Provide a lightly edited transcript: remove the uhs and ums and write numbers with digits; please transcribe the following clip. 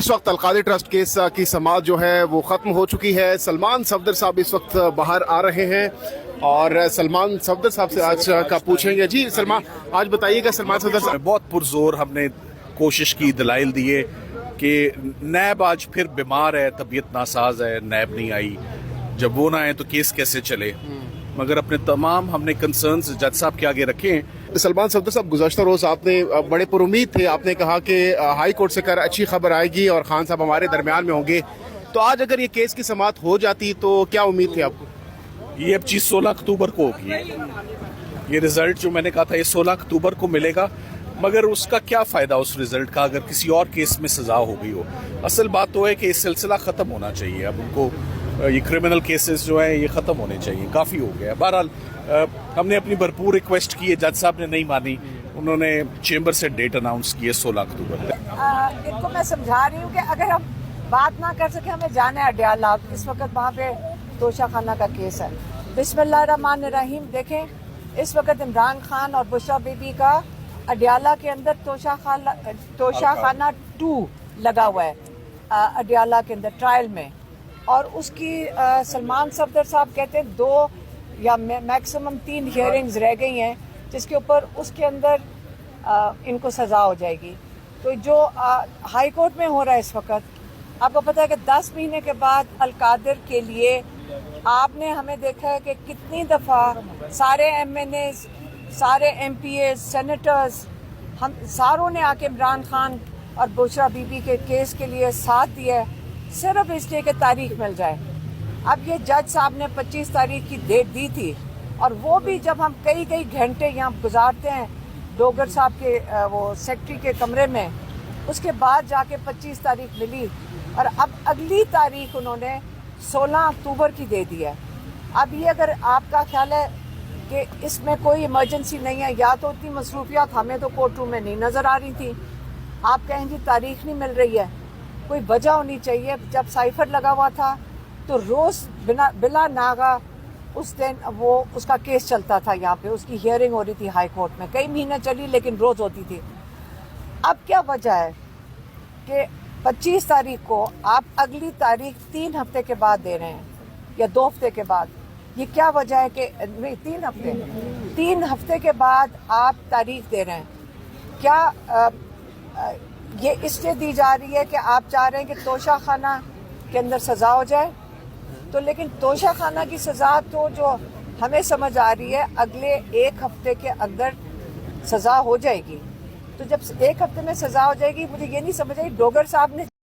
इस वक्त अलकादी trust case की समाअत जो है वो ख़त्म हो चुकी है। सलमान सफदर साहब इस वक्त बाहर आ रहे हैं और सलमान सफदर साहब से आज का पूछेंगे। जी सलमान, आज बताइएगा सलमान सफदर साहब। बहुत पुरजोर हमने कोशिश की, दलाइल दिए कि नैब आज फिर बीमार है, तबीयत नासाज है, नैब नहीं आई, जब वो ना आए तो केस कैसे चले। मगर अपने तमाम हमने कंसर्न्स जज साहब के आगे रखे हैं। सलमान सफदर साहब, गुज़श्ता रोज़ आपने बड़े पुरुमीद थे, आपने कहा कि हाई कोर्ट से कर अच्छी खबर आएगी और खान साहब हमारे दरमियान में होंगे। तो आज अगर ये केस की समाअत हो जाती तो क्या उम्मीद थी आपको? ये अब चीज़ 16 अक्टूबर को होगी। ये रिजल्ट जो मैंने कहा था ये 16 अक्टूबर को मिलेगा, मगर उसका क्या फ़ायदा उस रिजल्ट का अगर किसी और केस में सज़ा हो गई हो। असल बात तो है कि ये सिलसिला ख़त्म होना चाहिए। अब उनको ये क्रिमिनल केसेस जो हैं ये ख़त्म होने चाहिए, काफ़ी हो गया। बहरहाल हमने अपनी भरपूर रिक्वेस्ट की है, जज साहब ने नहीं मानी, उन्होंने चेंबर से डेट अनाउंस की है 16 अक्टूबर। इनको मैं समझा रही हूँ कि अगर हम बात ना कर सके, हमें जाना है अडयाला। इस वक्त वहाँ पे तोशा खाना का केस है। बिस्मिल्लाहिर्रहमानिर्रहीम। देखें, इस वक्त इमरान खान और बुशरा बीबी का अडयाला के अंदर तोशा खाना 2 लगा हुआ है अडयाला के अंदर ट्रायल में, और उसकी सलमान सफदर साहब कहते हैं 2 या मैक्सिमम 3 हियरिंग्स रह गई हैं, जिसके ऊपर उसके अंदर इनको सज़ा हो जाएगी। तो जो हाई कोर्ट में हो रहा है इस वक्त, आपको पता है कि 10 महीने के बाद अलकादिर के लिए आपने हमें देखा है कि कितनी दफ़ा सारे MNA, सारे MPA, सेनेटर्स, हम सारों ने आके इमरान खान और बुशरा बीबी के केस के लिए साथ दिया है, सिर्फ इसलिए कि तारीख मिल जाए। अब ये जज साहब ने 25 तारीख की डेट दी थी, और वो भी जब हम कई घंटे यहाँ गुजारते हैं डोगर साहब के वो सेक्रेटरी के कमरे में, उसके बाद जाके 25 तारीख मिली, और अब अगली तारीख उन्होंने 16 अक्टूबर की दे दी है। अब ये अगर आपका ख्याल है कि इसमें कोई इमरजेंसी नहीं है, या तो इतनी मसरूफियात हमें तो कोर्ट रूम में नहीं नज़र आ रही थी, आप कहें जी तारीख नहीं मिल रही है, कोई वजह होनी चाहिए। जब साइफर लगा हुआ था तो रोज़ बिला नागा उस दिन वो उसका केस चलता था, यहाँ पे उसकी हियरिंग हो रही थी हाई कोर्ट में, कई महीने चली लेकिन रोज़ होती थी। अब क्या वजह है कि 25 तारीख को आप अगली तारीख 3 हफ्ते के बाद दे रहे हैं या 2 हफ्ते के बाद? ये क्या वजह है कि नहीं, 3 हफ्ते के बाद आप तारीख दे रहे हैं? क्या ये इसलिए दी जा रही है कि आप चाह रहे हैं कि तोशा खाना के अंदर सज़ा हो जाए? तो लेकिन तोशा खाना की सज़ा तो जो हमें समझ आ रही है अगले 1 हफ्ते के अंदर सज़ा हो जाएगी। तो जब 1 हफ्ते में सज़ा हो जाएगी, मुझे ये नहीं समझ आई डोगर साहब ने